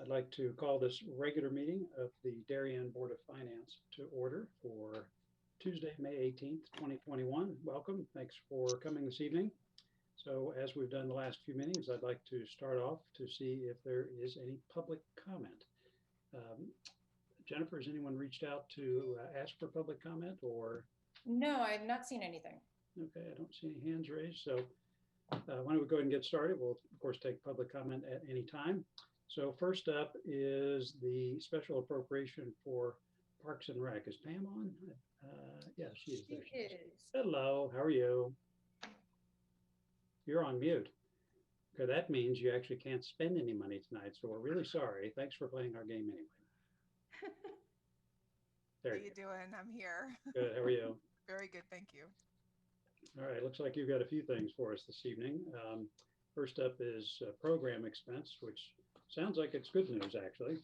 I'd like to call this regular meeting of the Darien Board of Finance to order for Tuesday, May 18th, 2021. Welcome. Thanks for coming this evening. So as we've done the last few meetings, I'd like to start off to see if there is any public comment. Jennifer, has anyone reached out to ask for public comment or? No, I've not seen anything. Okay, I don't see any hands raised. So why don't we go ahead and get started? We'll of course take public comment at any time. So first up is the special appropriation for Parks and Rec. Is Pam on? Yeah, she is. There she is. Hello, how are you? You're on mute. Okay, that means you actually can't spend any money tonight. So we're really sorry. Thanks for playing our game anyway. How you doing? I'm here. Good, how are you? Very good, thank you. All right, looks like you've got a few things for us this evening. First up is program expense, which sounds like it's good news, actually.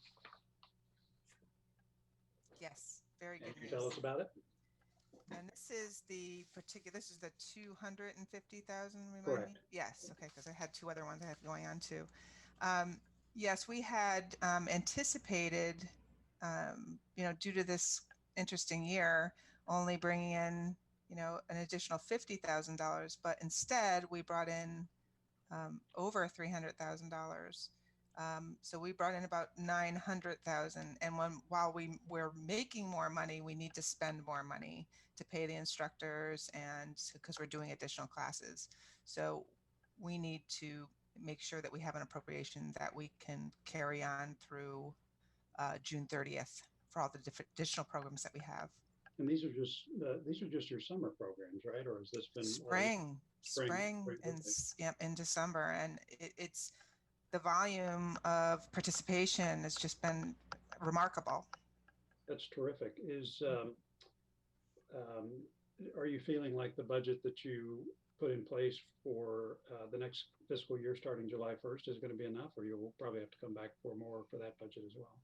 Yes, very good news. Tell us about it. And this is the the 250,000, remind Correct. me? Yes, okay, because I had two other ones I had going on too. Yes, we had anticipated, due to this interesting year, only bringing in, an additional $50,000, but instead we brought in over $300,000. So we brought in about 900,000, and while we're making more money, we need to spend more money to pay the instructors and because we're doing additional classes. So we need to make sure that we have an appropriation that we can carry on through June 30th for all the different additional programs that we have. And these are just your summer programs, right? Or has this been spring in December? And it's the volume of participation has just been remarkable. That's terrific. Are you feeling like the budget that you put in place for the next fiscal year starting July 1st is going to be enough, or you'll probably have to come back for more for that budget as well?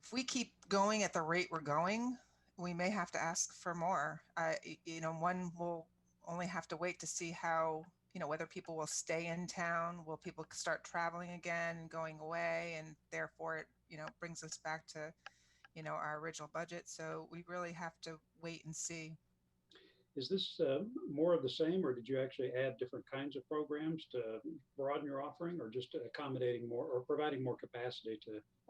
If we keep going at the rate we're going, we may have to ask for more. One will only have to wait to see how, whether people will stay in town, will people start traveling again and going away, and therefore it, brings us back to, our original budget. So we really have to wait and see. Is this more of the same, or did you actually add different kinds of programs to broaden your offering, or just accommodating more or providing more capacity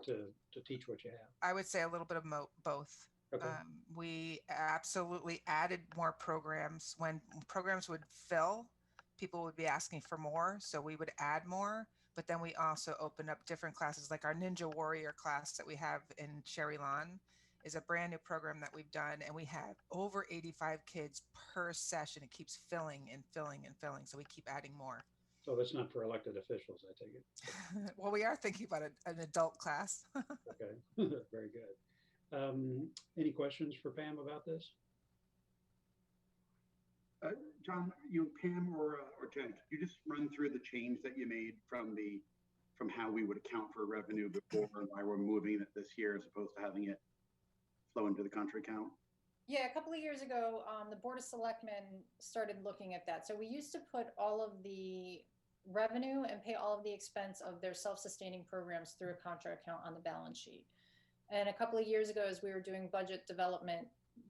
to teach what you have? I would say a little bit of both. Okay. We absolutely added more programs. When programs would fill, people would be asking for more, so we would add more. But then we also opened up different classes, like our Ninja Warrior class that we have in Cherry Lawn is a brand new program that we've done, and we have over 85 kids per session. It keeps filling and filling and filling, so we keep adding more. So that's not for elected officials, I take it. Well, we are thinking about an adult class. Okay, very good. Any questions for Pam about this? John, Pam or Jen, could you just run through the change that you made from how we would account for revenue before and why we're moving it this year as opposed to having it flow into the contra account? Yeah, a couple of years ago, the Board of Selectmen started looking at that. So we used to put all of the revenue and pay all of the expense of their self-sustaining programs through a contra account on the balance sheet. And a couple of years ago, as we were doing budget development,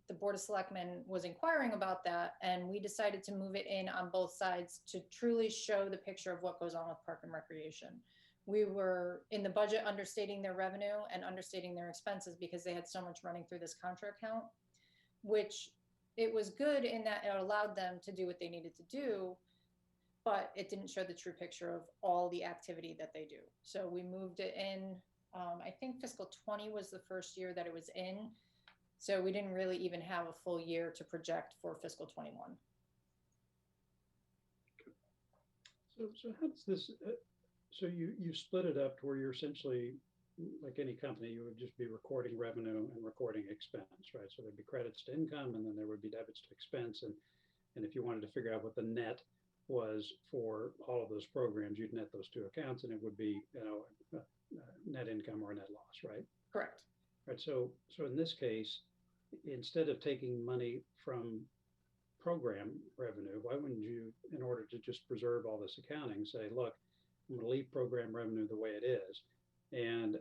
the Board of Selectmen was inquiring about that, and we decided to move it in on both sides to truly show the picture of what goes on with Park and Recreation. We were in the budget understating their revenue and understating their expenses because they had so much running through this contra account, which it was good in that it allowed them to do what they needed to do, but it didn't show the true picture of all the activity that they do. So we moved it in. I think fiscal 20 was the first year that it was in. So we didn't really even have a full year to project for fiscal 21. So how does this, so you split it up to where you're essentially, like any company, you would just be recording revenue and recording expense, right? So there'd be credits to income, and then there would be debits to expense. And if you wanted to figure out what the net was for all of those programs, you'd net those two accounts, and it would be, net income or net loss, right? Correct. Right. So in this case, instead of taking money from program revenue, why wouldn't you, in order to just preserve all this accounting, say, look, I'm going to leave program revenue the way it is, And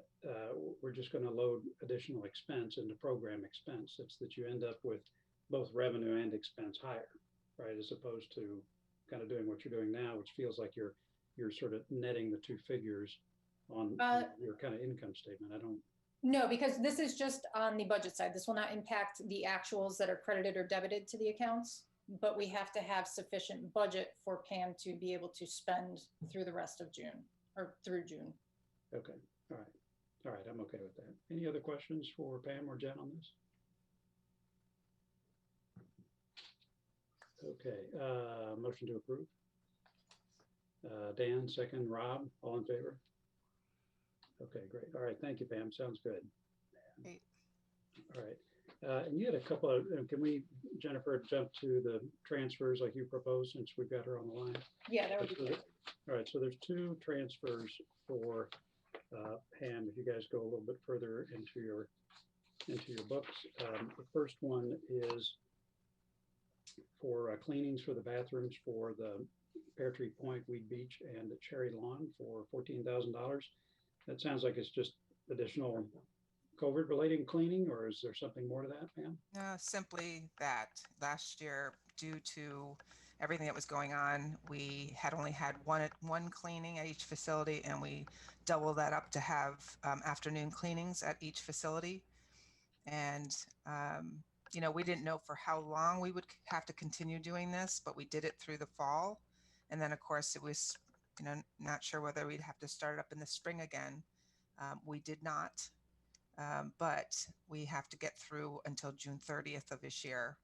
we're just going to load additional expense into program expense, such that you end up with both revenue and expense higher, right? As opposed to kind of doing what you're doing now, which feels like you're sort of netting the two figures on your kind of income statement. I don't. No, because this is just on the budget side. This will not impact the actuals that are credited or debited to the accounts, but we have to have sufficient budget for Pam to be able to spend through the rest of June or through June. Okay, all right. All right, I'm okay with that. Any other questions for Pam or Jen on this? Okay, motion to approve. Dan, second. Rob, all in favor? Okay, great. All right, thank you, Pam. Sounds good. Great. All right. And you had a couple of, can we, Jennifer, jump to the transfers like you proposed, since we've got her on the line? Yeah, that would be good. All right, so there's two transfers for Pam. If you guys go a little bit further into your books, the first one is for cleanings for the bathrooms for the Pear Tree Point, Weed Beach, and the Cherry Lawn for $14,000. That sounds like it's just additional COVID-related cleaning, or is there something more to that, Pam? Simply that last year, due to everything that was going on, we had only had one cleaning at each facility, and we doubled that up to have afternoon cleanings at each facility. And you know, we didn't know for how long we would have to continue doing this, but we did it through the fall. And then of course it was, you know, not sure whether we'd have to start it up in the spring again. We did not, but we have to get through until June 30th of this year.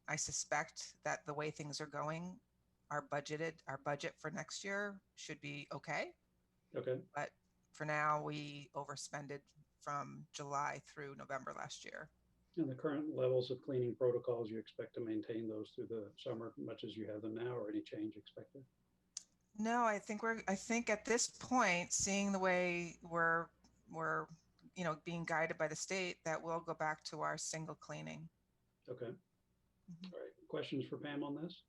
I suspect that the way things are going, our budget for next year should be okay. Okay. But for now, we overspended from July through November last year. And the current levels of cleaning protocols, you expect to maintain those through the summer, much as you have them now, or any change expected? No, I think at this point, seeing the way we're you know, being guided by the state, that we'll go back to our single cleaning. Okay. All right. Questions for Pam on this?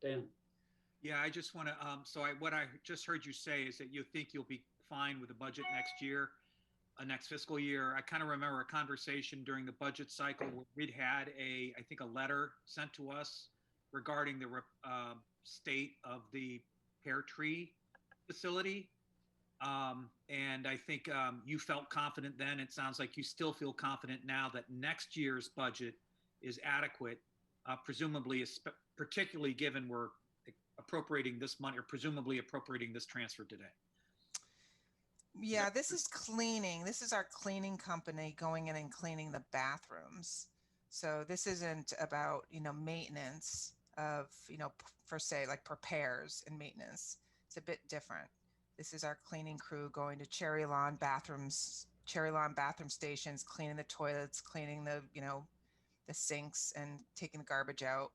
Dan? Yeah, I just want to, what I just heard you say is that you think you'll be fine with the budget next year, next fiscal year. I kind of remember a conversation during the budget cycle where we'd had I think a letter sent to us regarding the state of the Pear Tree facility. And I think you felt confident then. It sounds like you still feel confident now that next year's budget is adequate, presumably, particularly given we're appropriating this money, or presumably appropriating this transfer today. Yeah, this is cleaning. This is our cleaning company going in and cleaning the bathrooms. So this isn't about, you know, maintenance of, you know, per se, like repairs and maintenance. It's a bit different. This is our cleaning crew going to Cherry Lawn bathroom stations, cleaning the toilets, cleaning the, you know, the sinks and taking the garbage out.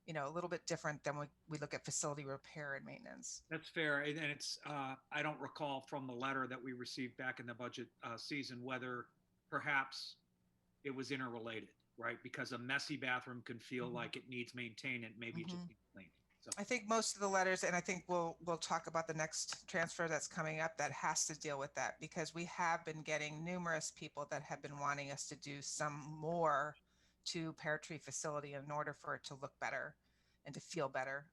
You know, a little bit different than we look at facility repair and maintenance. That's fair. And it's, I don't recall from the letter that we received back in the budget season, whether perhaps it was interrelated, right? Because a messy bathroom can feel like it needs maintenance, maybe it just needs cleaning. So I think most of the letters, and I think we'll talk about the next transfer that's coming up that has to deal with that, because we have been getting numerous people that have been wanting us to do some more to Pear Tree facility in order for it to look better and to feel better.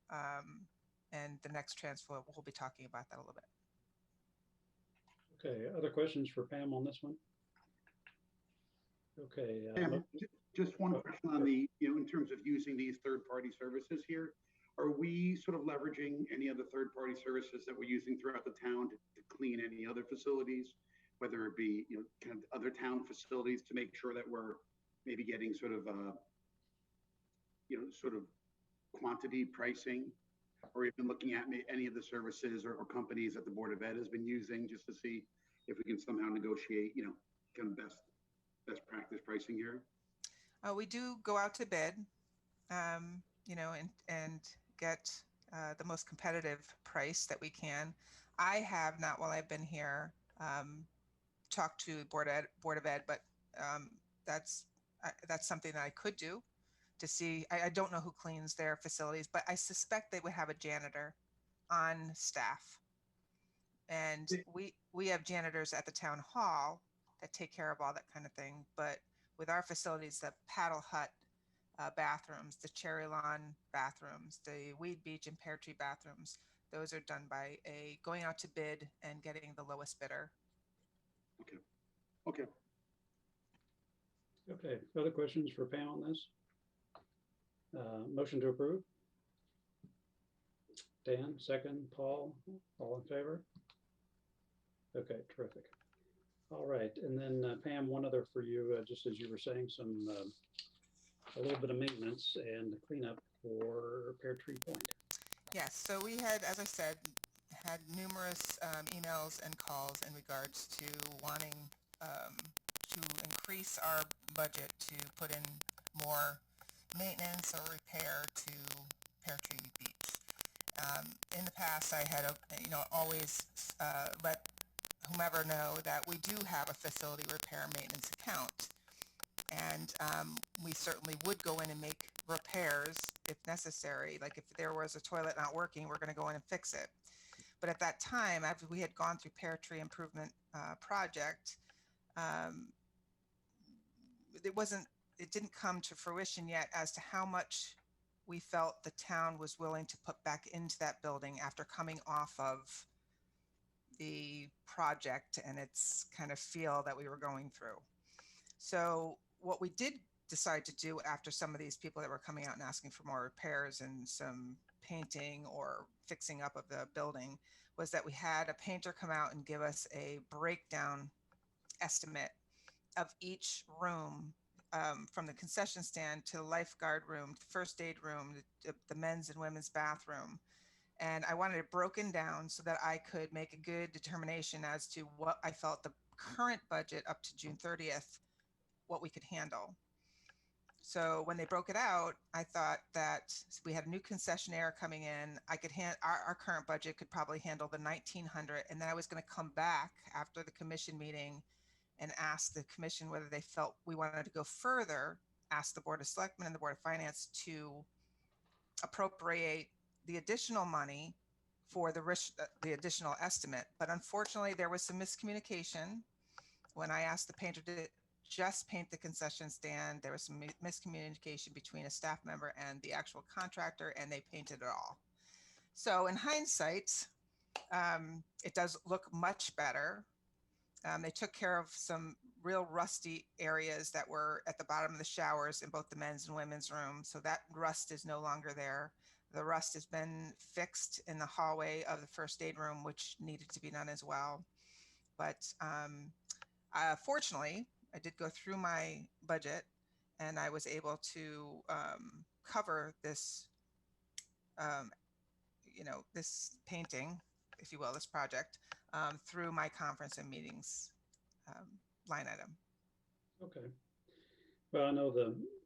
And the next transfer, we'll be talking about that a little bit. Okay, other questions for Pam on this one? Okay. Pam, just one question on the, you know, in terms of using these third-party services here, are we sort of leveraging any other third-party services that we're using throughout the town to clean any other facilities, whether it be, you know, kind of other town facilities, to make sure that we're maybe getting sort of, you know, sort of quantity pricing, or even looking at any of the services or companies that the Board of Ed has been using, just to see if we can somehow negotiate, you know, kind of best practice pricing here? We do go out to bid, you know, and get the most competitive price that we can. I have not, while I've been here, talked to Board of Ed, but that's something that I could do to see. I don't know who cleans their facilities, but I suspect they would have a janitor on staff. And we have janitors at the town hall that take care of all that kind of thing. But with our facilities, the paddle hut bathrooms, the cherry lawn bathrooms, the weed beach and pear tree bathrooms, those are done by going out to bid and getting the lowest bidder. Okay. Okay. Okay, other questions for Pam on this? Motion to approve? Dan, second. Paul, all in favor? Okay, terrific. All right, and then Pam, one other for you, just as you were saying, a little bit of maintenance and cleanup for Pear Tree Point. Yes, so we had, as I said, had numerous emails and calls in regards to wanting to increase our budget to put in more maintenance or repair to Pear Tree Beach. In the past, I had always let whomever know that we do have a facility repair maintenance account, and we certainly would go in and make repairs if necessary. Like if there was a toilet not working, we're going to go in and fix it. But at that time, after we had gone through Pear Tree Improvement Project, it didn't come to fruition yet as to how much we felt the town was willing to put back into that building after coming off of the project and its kind of feel that we were going through. So what we did decide to do after some of these people that were coming out and asking for more repairs and some painting or fixing up of the building was that we had a painter come out and give us a breakdown estimate of each room, from the concession stand to the lifeguard room, to first aid room, the men's and women's bathroom. And I wanted it broken down so that I could make a good determination as to what I felt the current budget up to June 30th, what we could handle. So when they broke it out, I thought that we had a new concessionaire coming in. I could our current budget could probably handle the 1,900. And then I was going to come back after the commission meeting and ask the commission whether they felt we wanted to go further, ask the Board of Selectmen and the Board of Finance to appropriate the additional money for the additional estimate. But unfortunately, there was some miscommunication. When I asked the painter to just paint the concession stand, there was some miscommunication between a staff member and the actual contractor, and they painted it all. So in hindsight, it does look much better. They took care of some real rusty areas that were at the bottom of the showers in both the men's and women's rooms. So that rust is no longer there. The rust has been fixed in the hallway of the first aid room, which needed to be done as well. But fortunately, I did go through my budget and I was able to cover this, this painting, if you will, this project, through my conference and meetings line item. Okay. Well, I know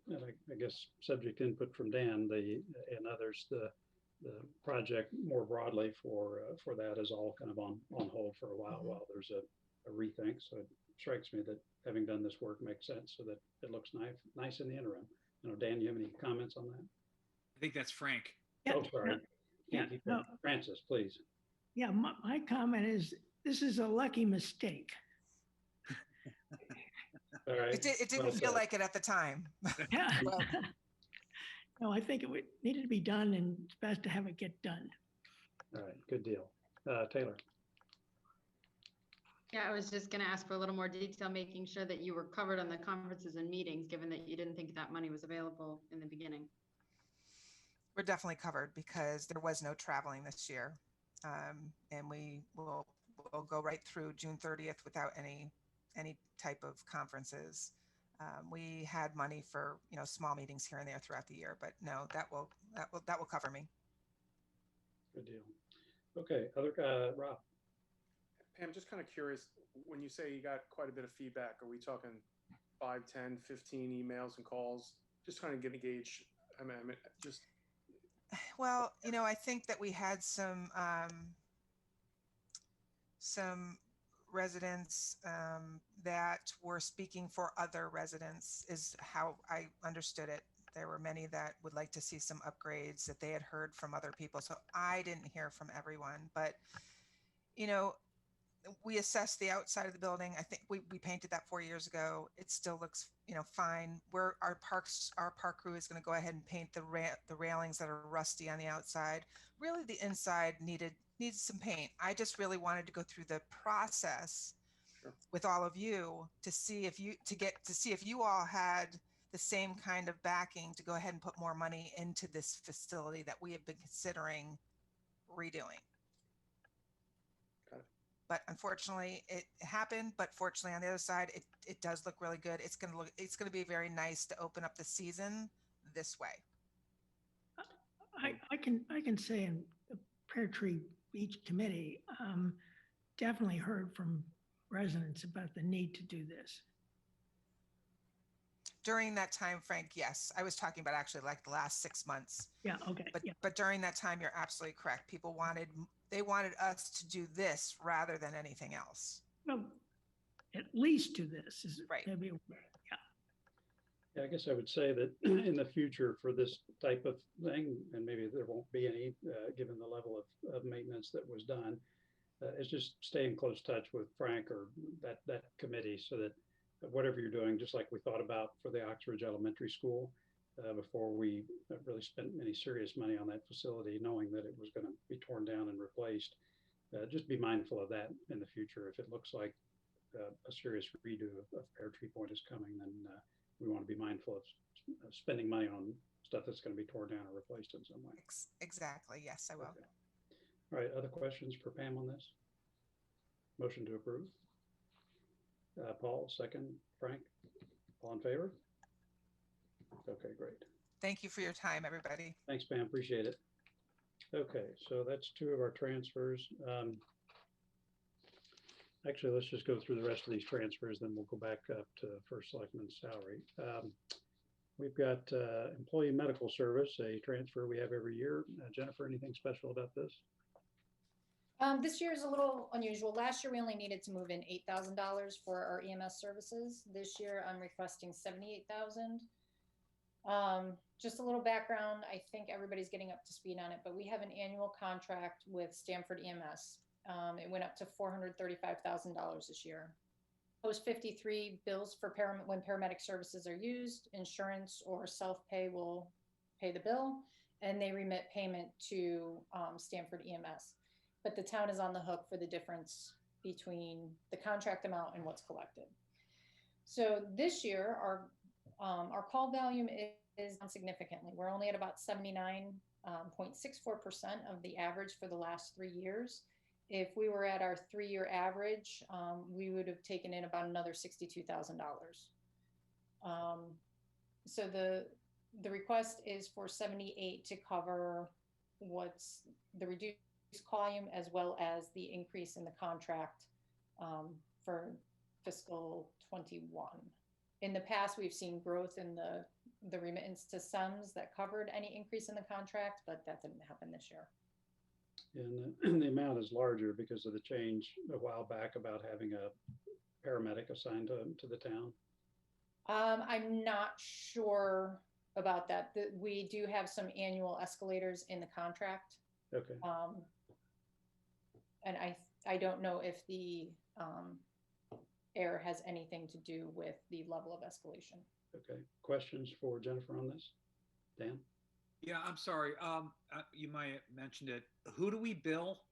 I guess subject input from Dan and others, the project more broadly for that is all kind of on hold for a while while there's a rethink. So it strikes me that having done this work makes sense so that it looks nice in the interim. Dan, you have any comments on that? I think that's Frank. Yeah, Oh, sorry. no. Francis, please. Yeah, my comment is this is a lucky mistake. All right. It didn't feel like it at the time. Yeah. Well, No, I think it needed to be done, and it's best to have it get done. All right, good deal. Taylor. Yeah, I was just going to ask for a little more detail, making sure that you were covered on the conferences and meetings, given that you didn't think that money was available in the beginning. we're definitely covered because there was no traveling this year. And we'll go right through June 30th without any type of conferences. We had money for, small meetings here and there throughout the year, but no, that will cover me. Good deal. Okay, Rob. Pam, just kind of curious, when you say you got quite a bit of feedback, are we talking 5, 10, 15 emails and calls? Just trying to get a gauge. I mean, just. Well, I think that we had some residents that were speaking for other residents is how I understood it. There were many that would like to see some upgrades that they had heard from other people. So I didn't hear from everyone, but we assessed the outside of the building. I think we painted that 4 years ago. It still looks, fine. Our park crew is going to go ahead and paint the railings that are rusty on the outside. Really, the inside needs some paint. I just really wanted to go through the process Sure. with all of you to see if you all had the same kind of backing to go ahead and put more money into this facility that we have been considering redoing. But unfortunately it happened, but fortunately on the other side, it does look really good. It's going to be very nice to open up the season this way. I can say in the Pear Tree Beach Committee, definitely heard from residents about the need to do this. During that time, Frank, yes, I was talking about actually like the last 6 months. Yeah, okay. But during that time, you're absolutely correct. People wanted us to do this rather than anything else. Well, at least do this is Right. maybe, Yeah, I guess I would say that in the future for this type of thing, and maybe there won't be any, given the level of maintenance that was done, is just stay in close touch with Frank or that committee so that whatever you're doing, just like we thought about for the Oxbridge Elementary School, before we really spent any serious money on that facility, knowing that it was going to be torn down and replaced. Just be mindful of that in the future. If it looks like a serious redo of Pear Tree Point is coming, then we want to be mindful of spending money on stuff that's going to be torn down or replaced in some way. Exactly. Yes, I will. Okay. All right. Other questions for Pam on this? Motion to approve. Paul, second. Frank, all in favor? Okay, great. Thank you for your time, everybody. Thanks, Pam. Appreciate it. Okay, so that's 2 of our transfers. Actually, let's just go through the rest of these transfers, then we'll go back up to first selectman's salary. We've got employee medical service, a transfer we have every year. Jennifer, anything special about this? This year is a little unusual. Last year, we only needed to move in $8,000 for our EMS services. This year, I'm requesting $78,000. Just a little background. I think everybody's getting up to speed on it, but we have an annual contract with Stanford EMS. It went up to $435,000 this year. Post 53 bills for when paramedic services are used, insurance or self-pay will pay the bill, and they remit payment to Stanford EMS. But the town is on the hook for the difference between the contract amount and what's collected. So this year, our call volume is down significantly. We're only at about 79.64% of the average for the last 3 years. If we were at our 3-year average, we would have taken in about another $62,000. So the request is for 78 to cover what's the reduced volume as well as the increase in the contract for fiscal 21. In the past, we've seen growth in the remittance to SEMS that covered any increase in the contract, but that didn't happen this year. And the amount is larger because of the change a while back about having a paramedic assigned to the town. I'm not sure about that. We do have some annual escalators in the contract. Okay. And I don't know if the error has anything to do with the level of escalation. Okay. Questions for Jennifer on this? Dan? Yeah, I'm sorry. You might have mentioned it. Who do we bill?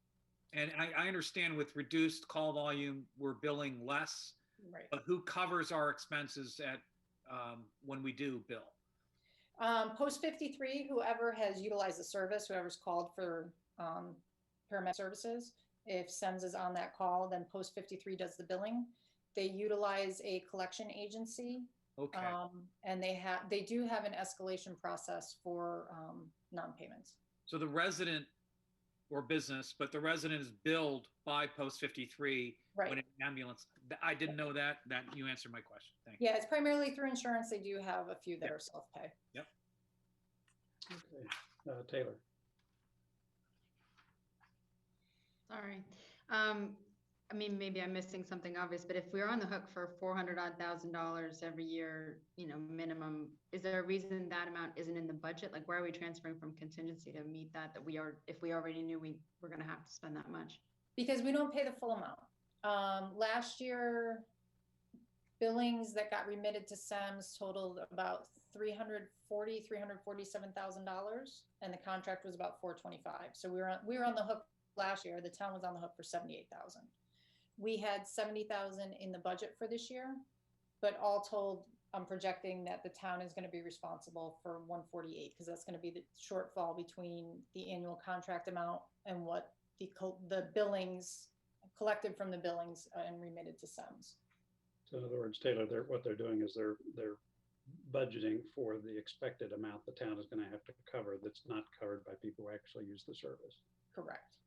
And I understand with reduced call volume, we're billing less. Right. But who covers our expenses at when we do bill? Post 53, whoever has utilized the service, whoever's called for paramedic services, if SEMS is on that call, then Post 53 does the billing. They utilize a collection agency. Okay. And they do have an escalation process for non-payments. So the resident or business, but the resident is billed by Post 53 Right. when an ambulance. I didn't know that. That you answered my question. Thank you. Yeah, it's primarily through insurance. They do have a few that are self-pay. Yep. Okay. Taylor. Sorry. I mean, maybe I'm missing something obvious, but if we're on the hook for $400,000 every year, minimum, is there a reason that amount isn't in the budget? Like, why are we transferring from contingency to meet that if we already knew we were going to have to spend that much? Because we don't pay the full amount. Last year, billings that got remitted to SEMS totaled about $347,000, and the contract was about 425. So we were on the hook last year. The town was on the hook for 78,000. We had 70,000 in the budget for this year, but all told, I'm projecting that the town is going to be responsible for 148 because that's going to be the shortfall between the annual contract amount and what the billings collected from the billings and remitted to SEMS. So in other words, Taylor, what they're doing is they're budgeting for the expected amount the town is going to have to cover that's not covered by people who actually use the service. Correct.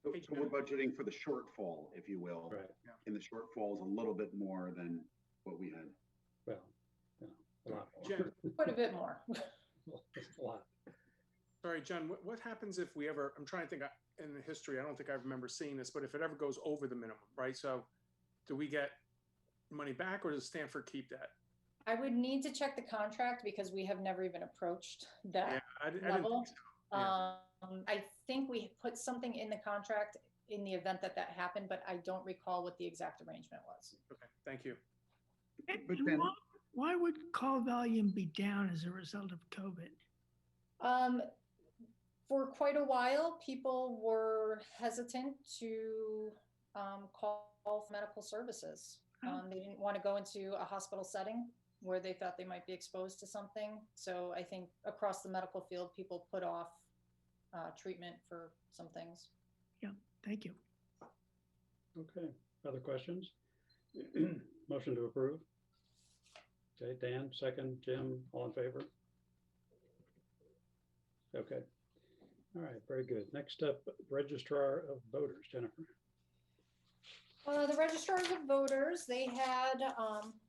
So we're budgeting for the shortfall, if you will. Right. And the shortfall is a little bit more than what we had. Well, a lot more. Jen, Quite a bit more. A lot. sorry, John, what happens if we ever, I'm trying to think in the history, I don't think I remember seeing this, but if it ever goes over the minimum, right? So do we get money back or does Stanford keep that? I would need to check the contract because we have never even approached that Yeah, I didn't level. think so. Yeah. I think we put something in the contract in the event that happened, but I don't recall what the exact arrangement was. Okay, thank you. But And then- why would call volume be down as a result of COVID? For quite a while, people were hesitant to call for medical services. They didn't want to go into a hospital setting where they thought they might be exposed to something. So I think across the medical field, people put off treatment for some things. Yeah, thank you. Okay, other questions? Motion to approve. Okay, Dan, second, Jim, all in favor? Okay. All right, very good. Next up, Registrar of Voters, Jennifer. The registrars of voters, they had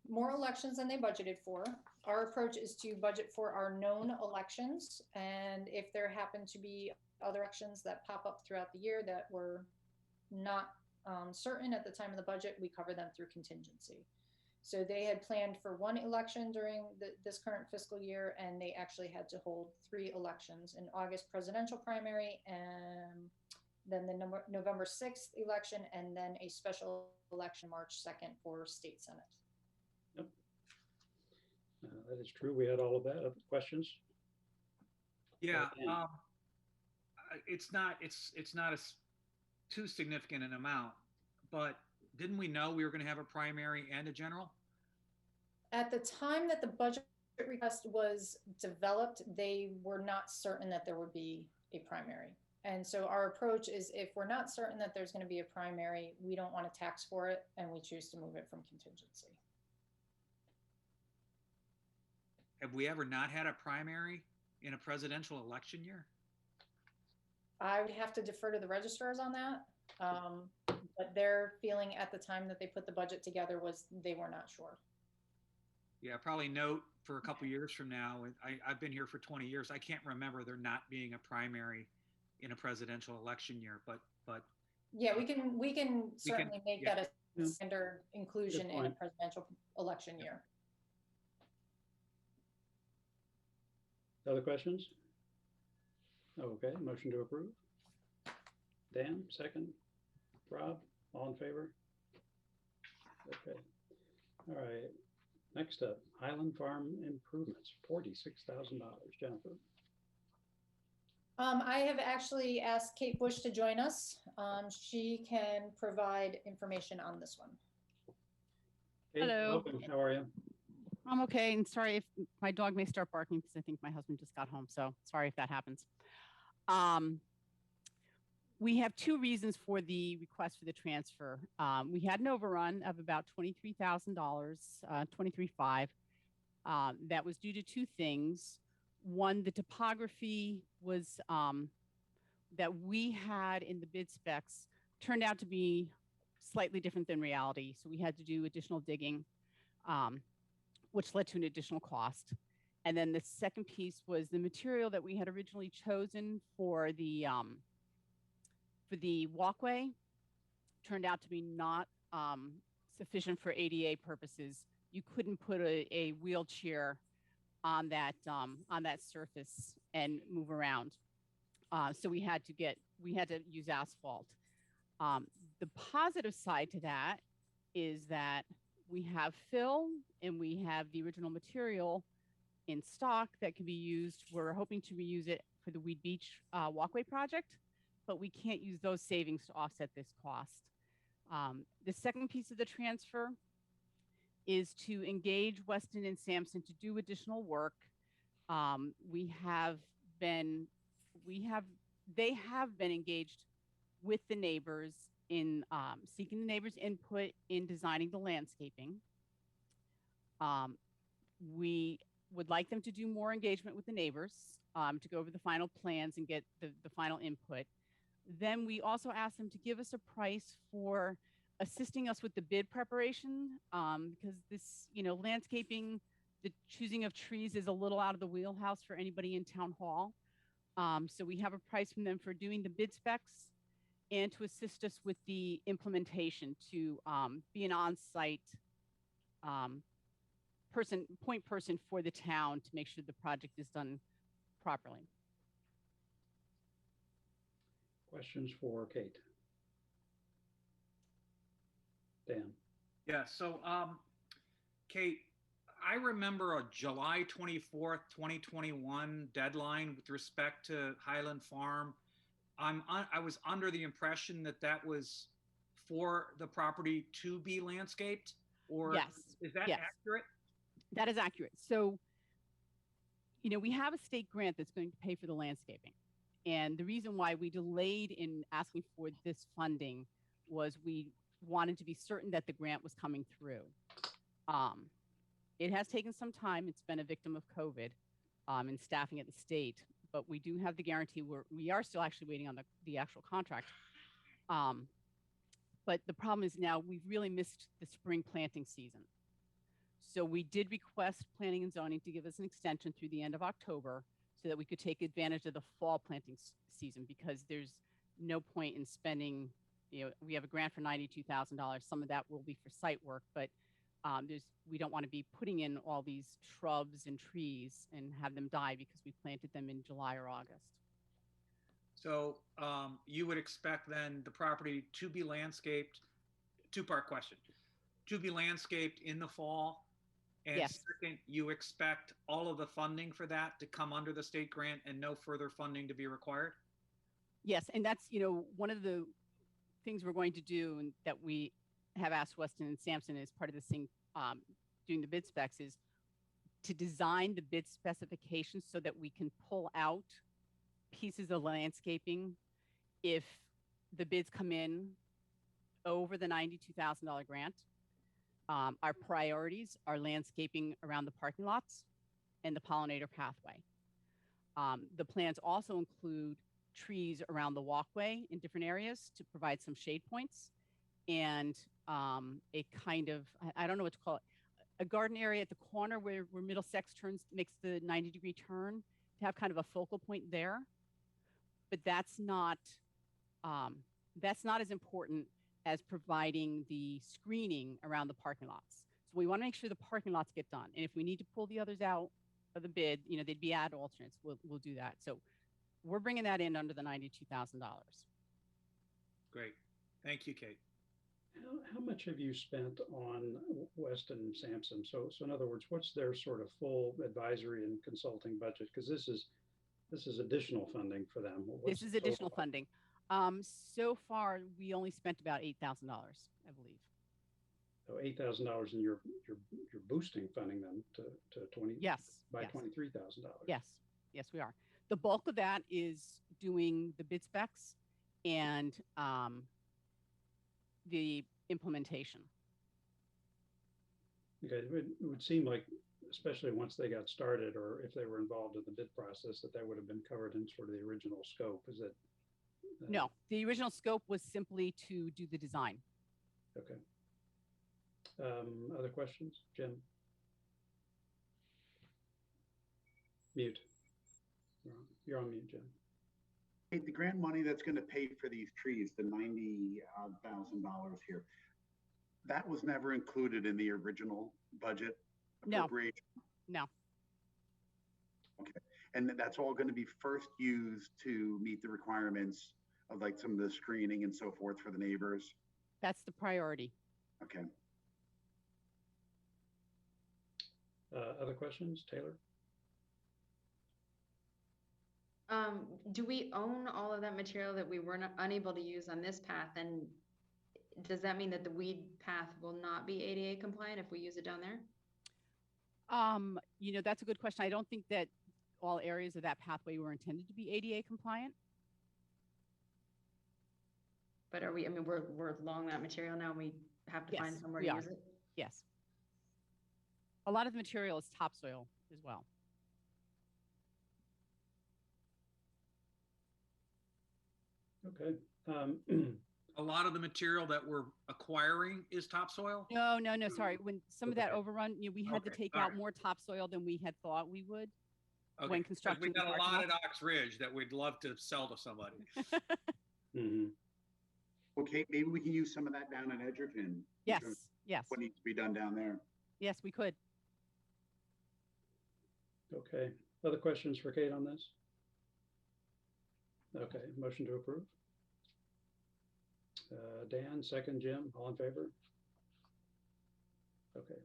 more elections than they budgeted for. Our approach is to budget for our known elections. And if there happen to be other elections that pop up throughout the year that were not certain at the time of the budget, we cover them through contingency. So they had planned for one election during this current fiscal year, and they actually had to hold 3 elections: an August presidential primary, and then the November 6th election, and then a special election March 2nd for state senate. Yep. That is true. We had all of that. Other questions? Yeah, Dan. it's not too significant an amount, but didn't we know we were going to have a primary and a general? At the time that the budget request was developed, they were not certain that there would be a primary. And so our approach is, if we're not certain that there's going to be a primary, we don't want to tax for it, and we choose to move it from contingency. Have we ever not had a primary in a presidential election year? I would have to defer to the registrars on that. But their feeling at the time that they put the budget together was they were not sure. Yeah, probably note for a couple years from now. I've been here for 20 years. I can't remember there not being a primary in a presidential election year, but Yeah, we can certainly make yeah. that a standard inclusion Good in a point. presidential election year. Other questions? Okay, motion to approve. Dan, second. Rob, all in favor? Okay. All right. Next up, Highland Farm Improvements, $46,000. Jennifer. I have actually asked Kate Bush to join us. She can provide information on this one. Kate, Hello. welcome. How are you? I'm okay, and sorry if my dog may start barking because I think my husband just got home, so sorry if that happens. We have 2 reasons for the request for the transfer. We had an overrun of about $23,000, $23,500. That was due to 2 things. One, the topography was that we had in the bid specs turned out to be slightly different than reality. So we had to do additional digging, which led to an additional cost. And then the second piece was the material that we had originally chosen for the walkway turned out to be not sufficient for ADA purposes. You couldn't put a wheelchair on that surface and move around. So we had to use asphalt. The positive side to that is that we have fill and we have the original material in stock that can be used. We're hoping to reuse it for the Weed Beach walkway project, but we can't use those savings to offset this cost. The second piece of the transfer is to engage Weston and Sampson to do additional work. They have been engaged with the neighbors in seeking the neighbors' input in designing the landscaping. We would like them to do more engagement with the neighbors to go over the final plans and get the final input. Then we also asked them to give us a price for assisting us with the bid preparation because this, landscaping, the choosing of trees is a little out of the wheelhouse for anybody in town hall. So we have a price from them for doing the bid specs and to assist us with the implementation to be an on-site point person for the town to make sure the project is done properly. Questions for Kate? Dan? Yeah, so Kate, I remember a July 24th, 2021 deadline with respect to Highland Farm. I was under the impression that was for the property to be landscaped, or Yes. Is that Yes. accurate? That is accurate. So, we have a state grant that's going to pay for the landscaping. And the reason why we delayed in asking for this funding was we wanted to be certain that the grant was coming through. It has taken some time. It's been a victim of COVID and staffing at the state, but we do have the guarantee. We are still actually waiting on the actual contract. But the problem is now we've really missed the spring planting season. So we did request planning and zoning to give us an extension through the end of October so that we could take advantage of the fall planting season, because there's no point in spending, we have a grant for $92,000. Some of that will be for site work, but we don't want to be putting in all these shrubs and trees and have them die because we planted them in July or August. So you would expect then the property to be landscaped, two-part question, to be landscaped in the fall? And Yes. Second, you expect all of the funding for that to come under the state grant and no further funding to be required? Yes, and that's, one of the things we're going to do and that we have asked Weston and Sampson as part of this thing, doing the bid specs, is to design the bid specifications so that we can pull out pieces of landscaping if the bids come in over the $92,000 grant. Our priorities are landscaping around the parking lots and the pollinator pathway. The plans also include trees around the walkway in different areas to provide some shade points, and a kind of, I don't know what to call it, a garden area at the corner where Middlesex makes the 90-degree turn, to have kind of a focal point there. But that's not as important as providing the screening around the parking lots. So we want to make sure the parking lots get done. And if we need to pull the others out of the bid, they'd be ad alternates. We'll do that. So we're bringing that in under the $92,000. Great. Thank you, Kate. How much have you spent on Weston and Sampson? So in other words, what's their sort of full advisory and consulting budget? Because this is additional funding for them. This is additional funding. So far, we only spent about $8,000, I believe. So $8,000, and you're boosting funding them to 20. Yes. By yes. $23,000. Yes, we are. The bulk of that is doing the bid specs and the implementation. Okay, it would seem like, especially once they got started, or if they were involved in the bid process, that would have been covered in sort of the original scope. Is it? No, the original scope was simply to do the design. Okay. Other questions? Jim? Mute. You're on mute, Jim. Hey, the grant money that's going to pay for these trees, the $90,000 here, that was never included in the original budget appropriation? No. Okay. And that's all going to be first used to meet the requirements of like some of the screening and so forth for the neighbors? That's the priority. Okay. Other questions, Taylor? Do we own all of that material that we were unable to use on this path? And does that mean that the weed path will not be ADA compliant if we use it down there? You know, that's a good question. I don't think that all areas of that pathway were intended to be ADA compliant. But are we, I mean, we're along that material now and we have to find Yes, somewhere we to are. use it? Yes. A lot of the material is topsoil as well. Okay. A lot of the material that we're acquiring is topsoil? No, sorry. When some of that Okay. overrun, you know, we had to Okay, take all out right. more topsoil than we had thought we would. Okay, When 'cause constructing we the got a parking lot lot. at Ox Ridge that we'd love to sell to somebody. Okay, maybe we can use some of that down in Edgerton. Yes, yes, What needs to be done down there? yes, we could. Okay. Other questions for Kate on this? Okay, motion to approve. Dan, second. Jim, all in favor? Okay.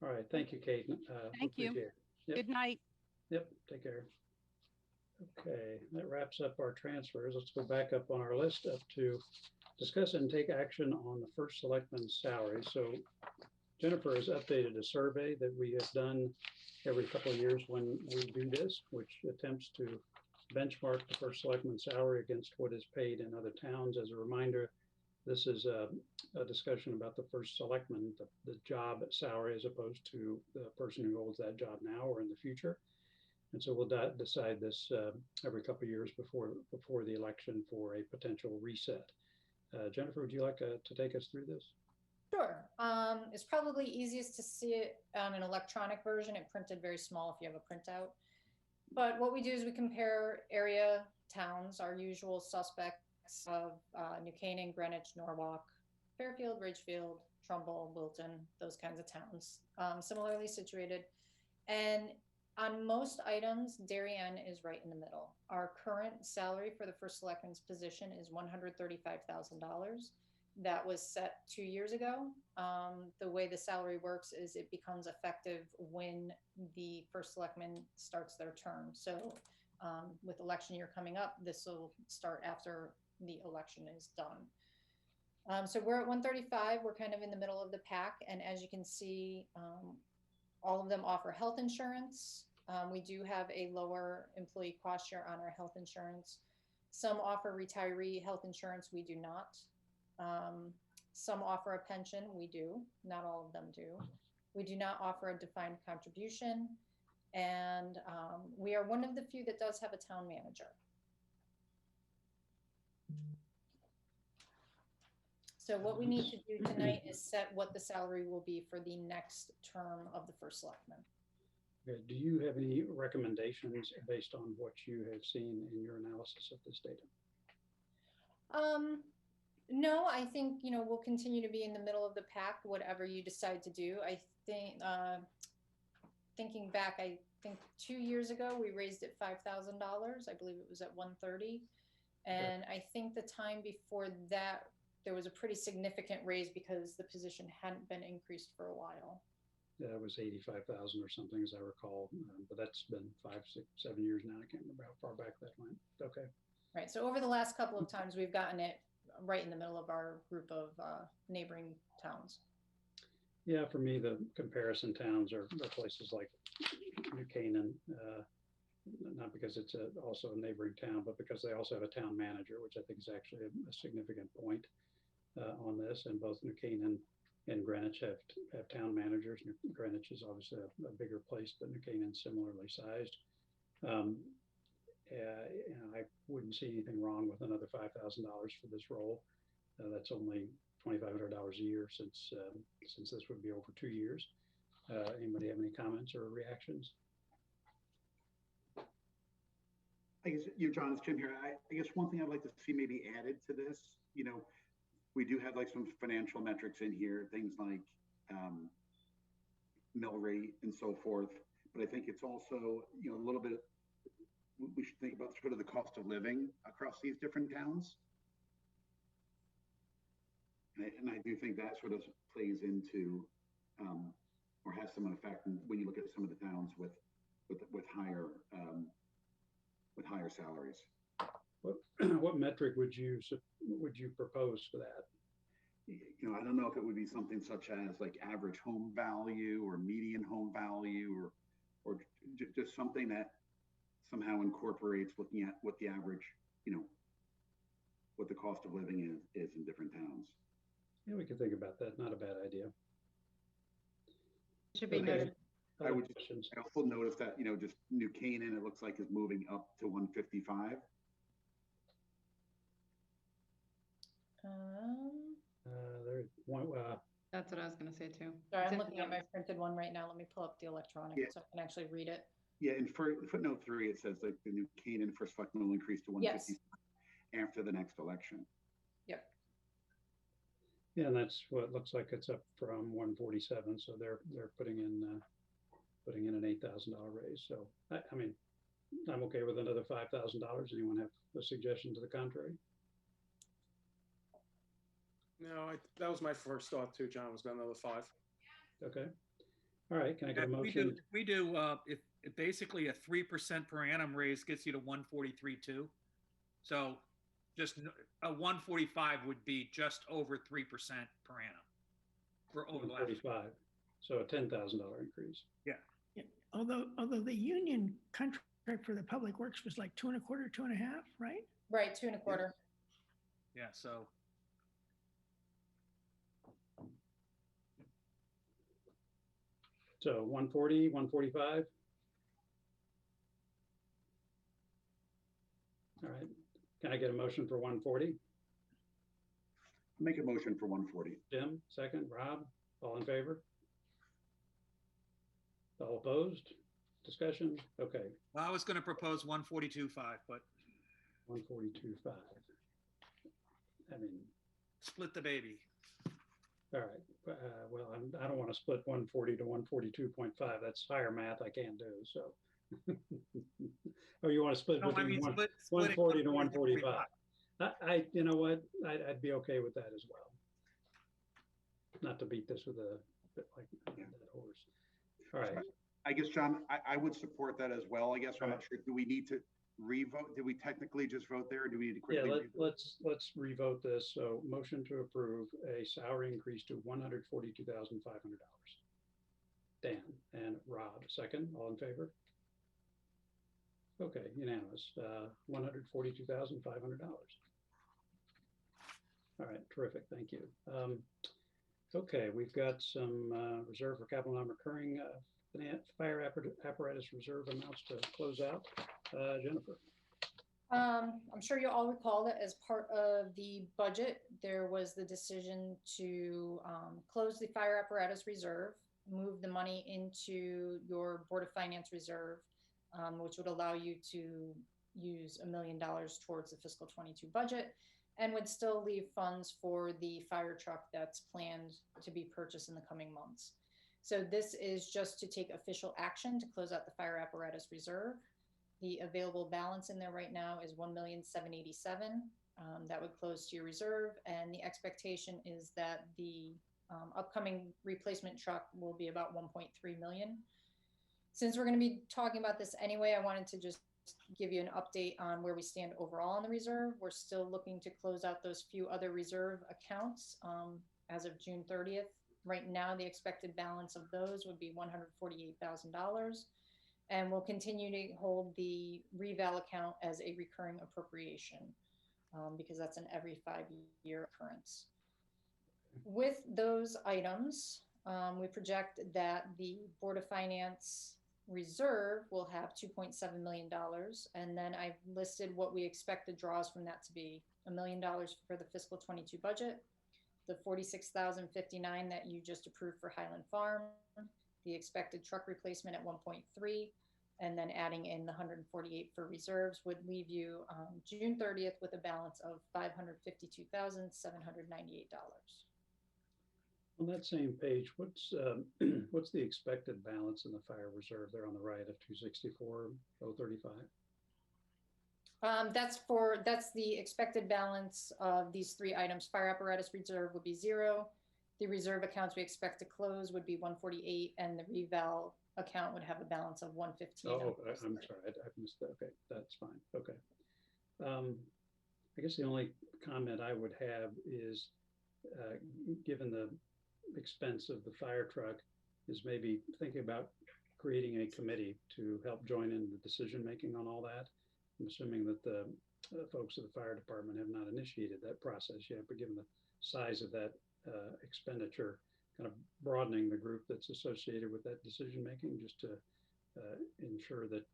All right, thank you, Kate. Thank you. appreciate it. Yep. Good night. Yep, take care. Okay, that wraps up our transfers. Let's go back up on our list up to discuss and take action on the first selectman's salary. So Jennifer has updated a survey that we have done every couple of years when we do this, which attempts to benchmark the first selectman's salary against what is paid in other towns. As a reminder, this is a discussion about the first selectman, the job salary, as opposed to the person who holds that job now or in the future. And so we'll decide this every couple of years before the election for a potential reset. Jennifer, would you like to take us through this? Sure. It's probably easiest to see it on an electronic version. It printed very small if you have a printout. But what we do is we compare area towns, our usual suspects of New Canaan, Greenwich, Norwalk, Fairfield, Ridgefield, Trumbull, Wilton, those kinds of towns, similarly situated. And on most items, Darien is right in the middle. Our current salary for the first selectman's position is $135,000. That was set 2 years ago. The way the salary works is it becomes effective when the first selectman starts their term. So with election year coming up, this will start after the election is done. So we're at 135. We're kind of in the middle of the pack. And as you can see, all of them offer health insurance. We do have a lower employee cost share on our health insurance. Some offer retiree health insurance. We do not. Some offer a pension. We do. Not all of them do. We do not offer a defined contribution. And we are one of the few that does have a town manager. So what we need to do tonight is set what the salary will be for the next term of the first selectman. Okay, do you have any recommendations based on what you have seen in your analysis of this data? No, I think, you know, we'll continue to be in the middle of the pack, whatever you decide to do. I think, thinking back, I think 2 years ago, we raised it $5,000. I believe it was at 130. And I think the time before that, there was a pretty significant raise because the position hadn't been increased for a while. Yeah, it was 85,000 or something, as I recall, but that's been 5, 6, 7 years now. I can't remember how far back that went. Okay. Right. So over the last couple of times, we've gotten it right in the middle of our group of neighboring towns. Yeah, for me, the comparison towns are places like New Canaan, not because it's also a neighboring town, but because they also have a town manager, which I think is actually a significant point on this. And both New Canaan and Greenwich have town managers. Greenwich is obviously a bigger place, but New Canaan's similarly sized. And I wouldn't see anything wrong with another $5,000 for this role. That's only $2,500 a year since this would be over 2 years. Anybody have any comments or reactions? I guess, John, it's Jim here. I guess one thing I'd like to see maybe added to this, we do have like some financial metrics in here, things like mill rate and so forth. But I think it's also, a little bit we should think about sort of the cost of living across these different towns. And I do think that sort of plays into, or has some effect when you look at some of the towns with higher salaries. What metric would you propose for that? You know, I don't know if it would be something such as like average home value or median home value, or just something that somehow incorporates looking at what the average, you know, what the cost of living is in different towns. Yeah, we can think about that. Not a bad idea. Should be Okay. noted. I would Questions? I also noticed that, you know, just New Canaan, it looks like is moving up to 155. There's one, That's what I was gonna say too. Sorry, It's I'm in looking at the- my printed one right now. Let me pull up the electronic Yeah. so I can actually read it. Yeah, in footnote 3, it says like the New Canaan for selectmen will increase to 155 after the next election. Yep. yeah, and that's what it looks like. It's up from 147. So they're putting in an $8,000 raise. So I mean, I'm okay with another $5,000. Anyone have a suggestion to the contrary? No, that was my first thought too, John, was about another 5. Okay. All right. Can I get a If motion? we do, if basically a 3% per annum raise gets you to 143.2. So just a 145 would be just over 3% per annum for over the last. 145. So a $10,000 increase. Although the union contract for the public works was like 2.25, 2.5, right? Right, 2.25. Yeah, so So 140, 145. All right. Can I get a motion for 140? Make a motion for 140. Jim, second. Rob, all in favor? All opposed? Discussion? Okay, well, I was going to propose 142.5, but 142.5. I mean, split the baby. all right. Well, I don't want to split 140 to 142.5. That's higher math I can't do, so. Oh, you want to split No, I between mean, one- splitting 140 to 145. 145. You know what? I'd be okay with that as well. Not to beat this with a bit like that horse. All right. I guess, John, I would support that as well. I guess I'm not Right. sure. Do we need to revote? Did we technically just vote there, or do we need to Yeah, quickly? let's revote this. So motion to approve a salary increase to $142,500. Dan and Rob, second, all in favor? Okay, unanimous, $142,500. All right, terrific, thank you. Okay, we've got some reserve for capital non-recurring fire apparatus reserve amounts to close out. Jennifer. I'm sure you all recall that as part of the budget, there was the decision to close the fire apparatus reserve, move the money into your Board of Finance reserve, which would allow you to use $1 million towards the fiscal 22 budget, and would still leave funds for the fire truck that's planned to be purchased in the coming months. So this is just to take official action to close out the fire apparatus reserve. The available balance in there right now is $1,787,000. That would close to your reserve, and the expectation is that the upcoming replacement truck will be about 1.3 million. Since we're going to be talking about this anyway, I wanted to just give you an update on where we stand overall on the reserve. We're still looking to close out those few other reserve accounts as of June 30th. Right now, the expected balance of those would be $148,000. And we'll continue to hold the reval account as a recurring appropriation because that's an every 5-year occurrence. With those items, we project that the Board of Finance reserve will have $2.7 million. And then I've listed what we expect the draws from that to be: $1 million for the fiscal 22 budget, the $46,059 that you just approved for Highland Farm, the expected truck replacement at 1.3, and then adding in the 148 for reserves would leave you June 30th with a balance of $552,798. On that same page, what's what's the expected balance in the fire reserve there on the right of 264,035? That's the expected balance of these three items. Fire apparatus reserve would be 0. The reserve accounts we expect to close would be 148, and the reval account would have a balance of 115. Oh, I'm sorry, I missed that. Okay, that's fine. Okay. I guess the only comment I would have is, given the expense of the fire truck, is maybe thinking about creating a committee to help join in the decision-making on all that. I'm assuming that the folks of the fire department have not initiated that process yet, but given the size of that expenditure, kind of broadening the group that's associated with that decision-making, just to ensure that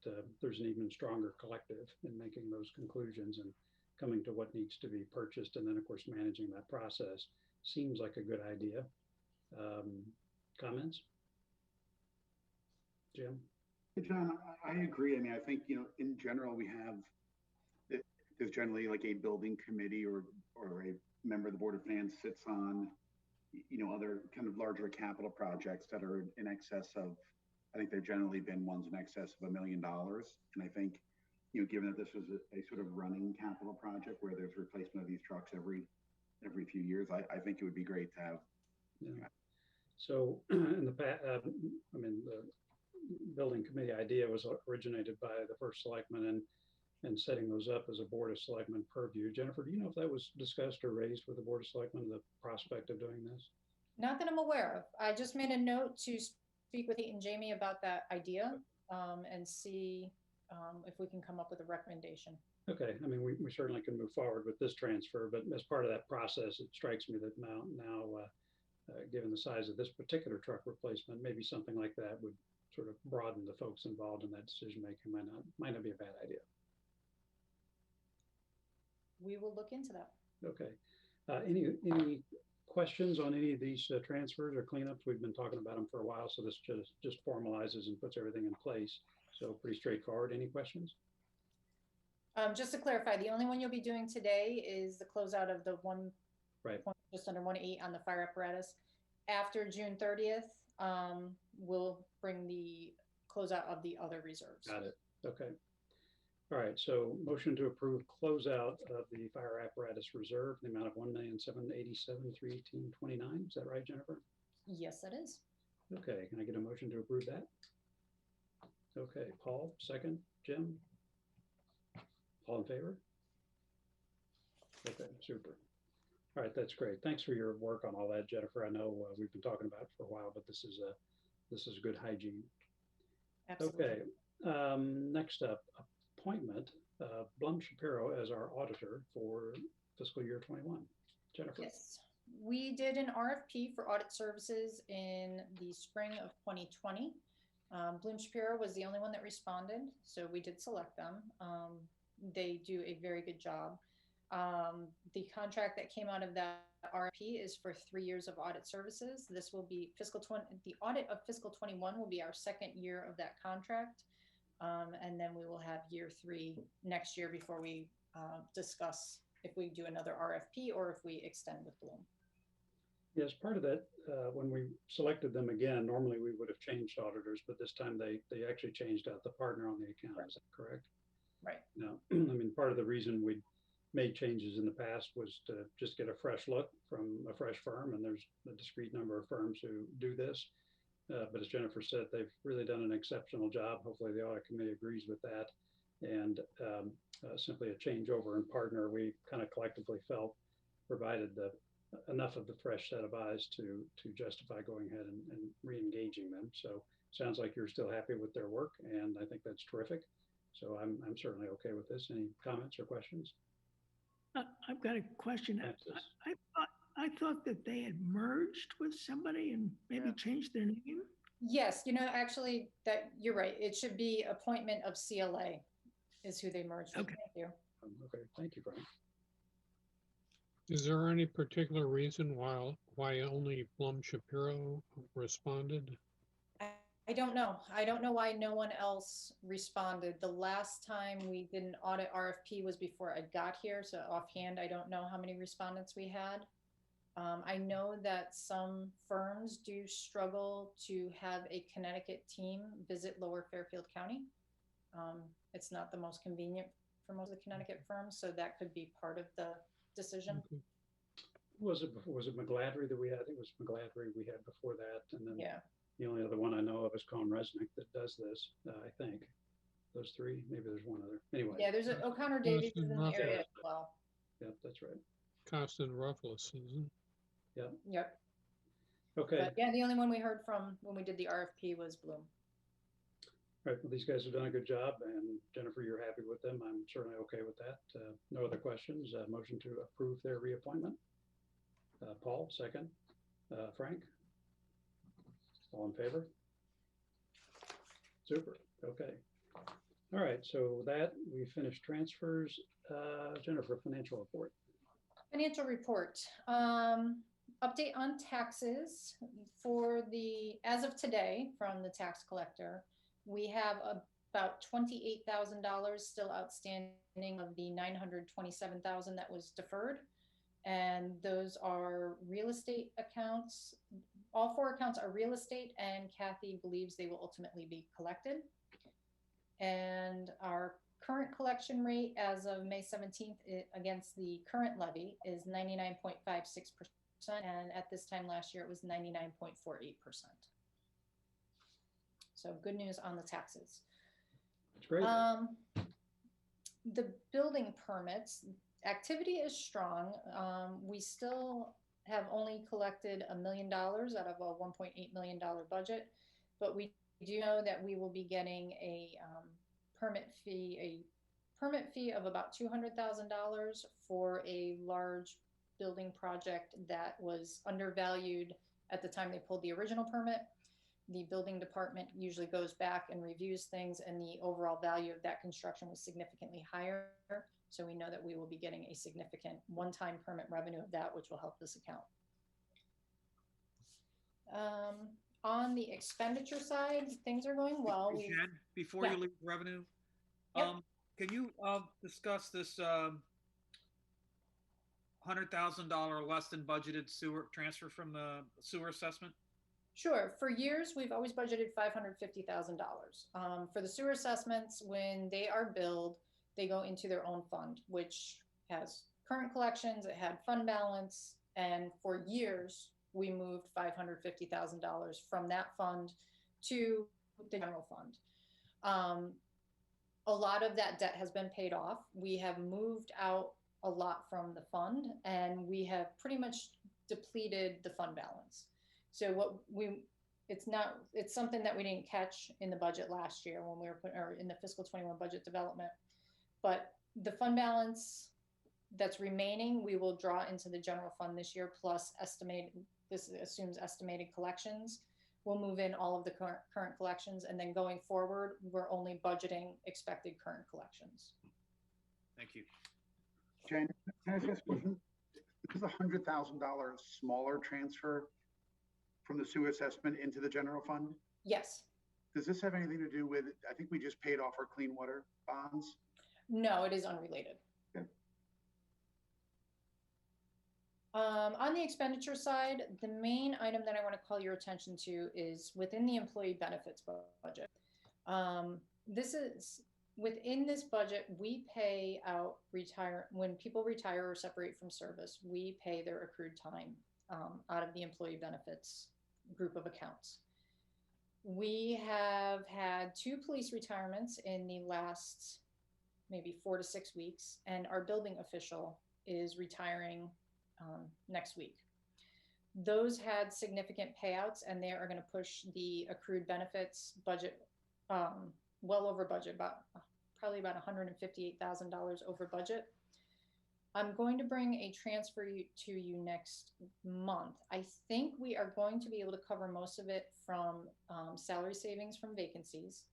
there's an even stronger collective in making those conclusions and coming to what needs to be purchased, and then of course managing that process seems like a good idea. Comments? Jim? John, I agree. I mean, I think, in general, there's generally like a building committee or a member of the Board of Finance sits on, other kind of larger capital projects that are in excess of, I think there've generally been ones in excess of $1 million. And I think, given that this was a sort of running capital project where there's replacement of these trucks every few years, I think it would be great to have. Yeah. So in the past, the building committee idea was originated by the first selectman, and setting those up as a Board of Selectmen purview. Jennifer, do you know if that was discussed or raised with the Board of Selectmen, the prospect of doing this? Not that I'm aware of. I just made a note to speak with Pete and Jamie about that idea, and see if we can come up with a recommendation. Okay, I mean, we certainly can move forward with this transfer, but as part of that process, it strikes me that now given the size of this particular truck replacement, maybe something like that would sort of broaden the folks involved in that decision making. Might not be a bad idea. We will look into that. Okay. Any questions on any of these transfers or cleanups? We've been talking about them for a while, so this just formalizes and puts everything in place. So pretty straightforward. Any questions? Just to clarify, the only one you'll be doing today is the closeout of the one, right, just under 1.8 on the fire apparatus. After June 30th, we'll bring the closeout of the other reserves. Got it. Okay. All right. So motion to approve closeout of the fire apparatus reserve, the amount of $1,787,318.29. Is that right, Jennifer? Yes, that is. Okay. Can I get a motion to approve that? Okay. Paul, second. Jim? All in favor? Okay, super. All right, that's great. Thanks for your work on all that, Jennifer. I know we've been talking about it for a while, but this is good hygiene. Absolutely. Okay, next up, appointment Blum Shapiro as our auditor for fiscal year 21. Jennifer. Yes, we did an RFP for audit services in the spring of 2020. Blum Shapiro was the only one that responded, so we did select them. They do a very good job. The contract that came out of that RFP is for 3 years of audit services. This will be the audit of fiscal 21 will be our second year of that contract. And then we will have year 3 next year before we discuss if we do another RFP or if we extend with Blum. Yes, part of that, when we selected them again, normally we would have changed auditors, but this time they actually changed out the partner on the account. Right. Is that correct? Right. No, I mean, part of the reason we made changes in the past was to just get a fresh look from a fresh firm, and there's a discrete number of firms who do this. But as Jennifer said, they've really done an exceptional job. Hopefully the audit committee agrees with that. And simply a changeover in partner, we kind of collectively felt provided enough of the fresh set of eyes to justify going ahead and re-engaging them. So sounds like you're still happy with their work, and I think that's terrific. So I'm certainly okay with this. Any comments or questions? I've got a question. I thought that they had merged with somebody and maybe changed their name. Yes, actually, that you're right. It should be appointment of CLA is who they merged with. Okay. Thank you. Okay, thank you, Brian. Is there any particular reason why only Blum Shapiro responded? I don't know. I don't know why no one else responded. The last time we did an audit RFP was before I got here. So offhand, I don't know how many respondents we had. I know that some firms do struggle to have a Connecticut team visit Lower Fairfield County. It's not the most convenient for most of the Connecticut firms, so that could be part of the decision. Okay. Was it McGladrey that we had? I think it was McGladrey we had before that. And then Yeah, the only other one I know of is Colin Resnick that does this, I think. Those three, maybe there's one other. Anyway. yeah, there's O'Connor Davies is in the Russell. area as well. Yep, that's right. Constant Ruffles, isn't it? Yep, Okay. but yeah, the only one we heard from when we did the RFP was Blum. All right, well, these guys have done a good job, and Jennifer, you're happy with them. I'm certainly okay with that. No other questions. Motion to approve their reappointment. Paul, second. Frank? All in favor? Super, okay. All right, so with that, we finished transfers. Jennifer, financial report. Financial report. Update on taxes for as of today from the tax collector. We have about $28,000 still outstanding of the $927,000 that was deferred. And those are real estate accounts. All 4 accounts are real estate, and Kathy believes they will ultimately be collected. And our current collection rate as of May 17th against the current levy is 99.56%. And at this time last year, it was 99.48%. So good news on the taxes. That's great. The building permits, activity is strong. We still have only collected $1 million out of a $1.8 million budget, but we do know that we will be getting a permit fee of about $200,000 for a large building project that was undervalued at the time they pulled the original permit. The building department usually goes back and reviews things, and the overall value of that construction was significantly higher. So we know that we will be getting a significant one-time permit revenue of that, which will help this account. On the expenditure side, things are going well. Jen, before you leave revenue, Yep. can you discuss this $100,000 less than budgeted sewer transfer from the sewer assessment? Sure. For years, we've always budgeted $550,000. For the sewer assessments, when they are billed, they go into their own fund, which has current collections, it had fund balance, and for years, we moved $550,000 from that fund to the general fund. A lot of that debt has been paid off. We have moved out a lot from the fund, and we have pretty much depleted the fund balance. So it's something that we didn't catch in the budget last year when we were in the fiscal 21 budget development. But the fund balance that's remaining, we will draw into the general fund this year, plus this assumes estimated collections. We'll move in all of the current collections, and then going forward, we're only budgeting expected current collections. Thank you. Jen, can I ask this question? This is a $100,000 smaller transfer from the sewer assessment into the general fund? Yes. Does this have anything to do with, I think we just paid off our clean water bonds? No, it is unrelated. Okay. On the expenditure side, the main item that I want to call your attention to is within the employee benefits budget. Within this budget, we pay out when people retire or separate from service, we pay their accrued time out of the employee benefits group of accounts. We have had 2 police retirements in the last maybe 4 to 6 weeks, and our building official is retiring next week. Those had significant payouts, and they are going to push the accrued benefits budget well over budget, probably about $158,000 over budget. I'm going to bring a transfer to you next month. I think we are going to be able to cover most of it from salary savings from vacancies.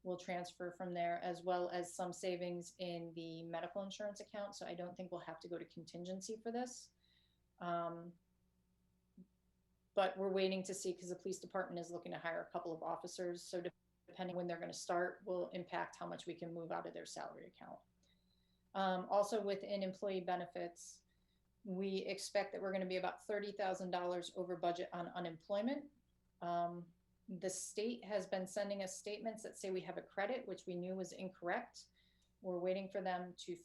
We'll transfer from there, as well as some savings in the medical insurance account. So I don't think we'll have to go to contingency for this. But we're waiting to see, because the police department is looking to hire a couple of officers. So depending when they're going to start will impact how much we can move out of their salary account. Also within employee benefits, we expect that we're going to be about $30,000 over budget on unemployment. The state has been sending us statements that say we have a credit, which we knew was incorrect. We're waiting for them to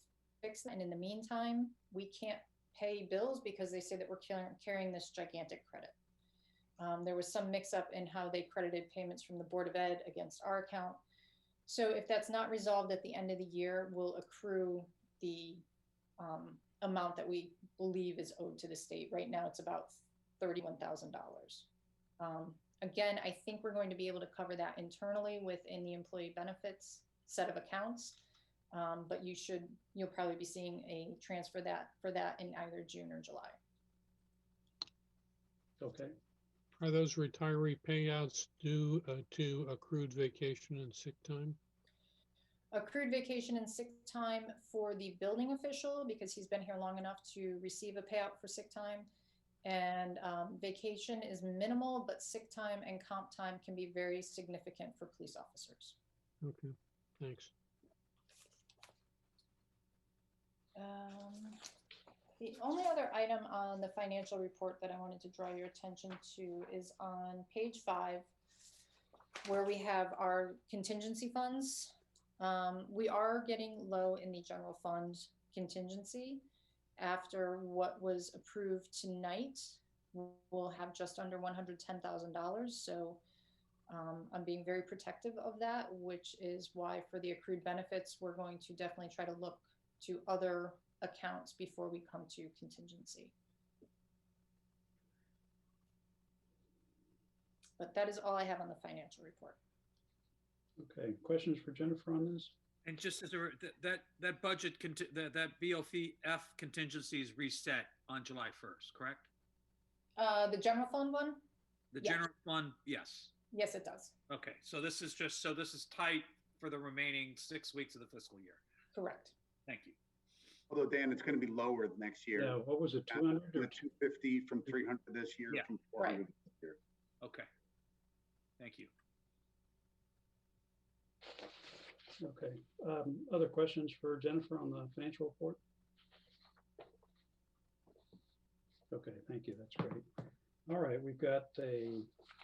fix it. And in the meantime, we can't pay bills because they say that we're carrying this gigantic credit. There was some mix up in how they credited payments from the Board of Ed against our account. So if that's not resolved at the end of the year, we'll accrue the amount that we believe is owed to the state. Right now, it's about $31,000. Again, I think we're going to be able to cover that internally within the employee benefits set of accounts. But you'll probably be seeing a transfer for that in either June or July. Okay. Are those retiree payouts due to accrued vacation and sick time? Accrued vacation and sick time for the building official, because he's been here long enough to receive a payout for sick time. And vacation is minimal, but sick time and comp time can be very significant for police officers. Okay, thanks. The only other item on the financial report that I wanted to draw your attention to is on page 5, where we have our contingency funds. We are getting low in the general fund contingency. After what was approved tonight, we'll have just under $110,000. So I'm being very protective of that, which is why for the accrued benefits, we're going to definitely try to look to other accounts before we come to contingency. But that is all I have on the financial report. Okay, questions for Jennifer on this? And just as that budget, that BOF contingency is reset on July 1st, correct? The general fund one? The Yes. general fund, yes. Yes, it does. Okay, so this is tight for the remaining 6 weeks of the fiscal year. Correct. Thank you. Although Dan, it's going to be lower next year. Yeah, what was it, 200? The 250 from 300 this year, Yeah. from 400 this year. Okay. Thank you. Okay. Other questions for Jennifer on the financial report? Okay, thank you. That's great. All right, we've got a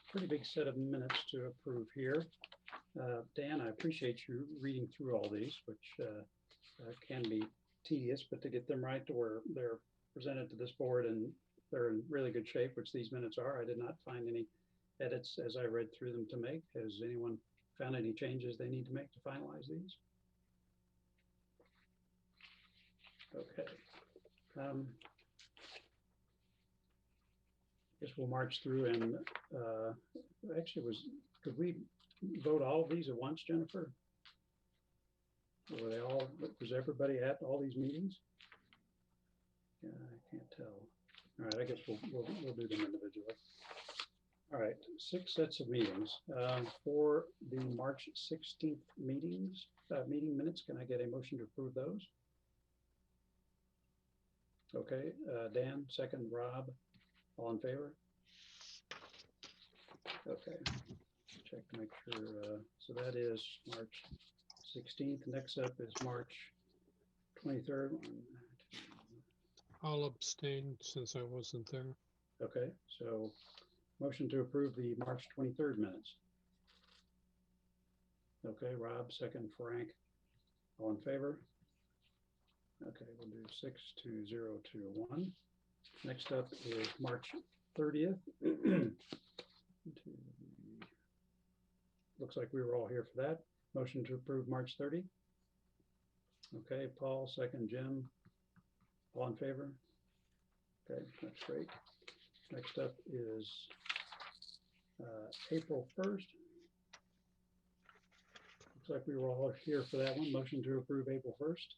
pretty big set of minutes to approve here. Dan, I appreciate you reading through all these, which can be tedious, but to get them right to where they're presented to this board and they're in really good shape, which these minutes are. I did not find any edits as I read through them to make. Has anyone found any changes they need to make to finalize these? Okay. Guess we'll march through and actually could we vote all of these at once, Jennifer? Or were they all, was everybody at all these meetings? Yeah, I can't tell. All right, I guess we'll do them individually. All right, 6 sets of meetings. For the March 16th meeting minutes, can I get a motion to approve those? Okay, Dan, second, Rob, all in favor? Okay, check to make sure. So that is March 16th. Next up is March 23rd. I'll abstain since I wasn't there. Okay, so motion to approve the March 23rd minutes. Okay, Rob, second, Frank, all in favor? Okay, we'll do 6-0-2-1. Next up is March 30th. Looks like we were all here for that. Motion to approve March 30. Okay, Paul, second, Jim, all in favor? Okay, that's great. Next up is April 1st. Looks like we were all here for that one. Motion to approve April 1st.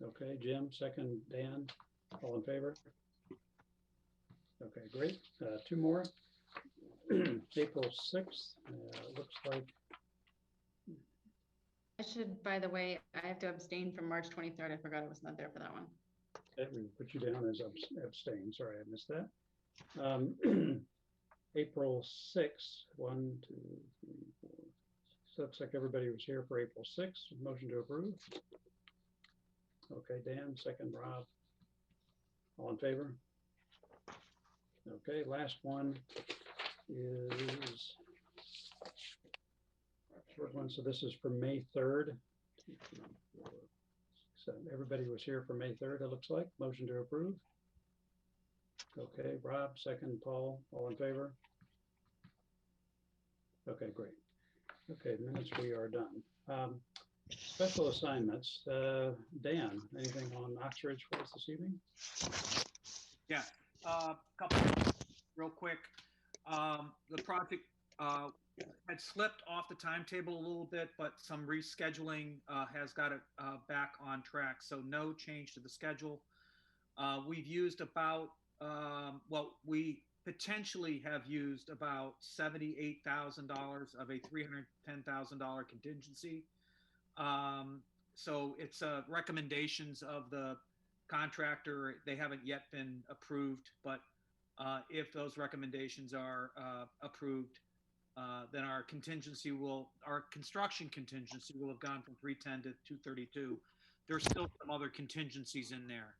Okay, Jim, second, Dan, all in favor? Okay, great. 2 more. April 6th, looks like. I should, by the way, I have to abstain from March 23rd. I forgot I was not there for that one. Okay, we put you down as abstain. Sorry, I missed that. April 6th, 1, 2, 3, 4. So looks like everybody was here for April 6th. Motion to approve. Okay, Dan, second, Rob. All in favor? Okay, last one is short one. So this is from May 3rd So everybody was here for May 3rd, it looks like. Motion to approve. Okay, Rob, second, Paul, all in favor? Okay, great. Okay, minutes, we are done. Special assignments, Dan, anything on Oxbridge for us this evening? Yeah, couple real quick. The project had slipped off the timetable a little bit, but some rescheduling has got it back on track. So no change to the schedule. We've used about, well, we potentially have used about $78,000 of a $310,000 contingency. So it's recommendations of the contractor. They haven't yet been approved, but if those recommendations are approved, then our construction contingency will have gone from 310 to 232. There's still some other contingencies in there.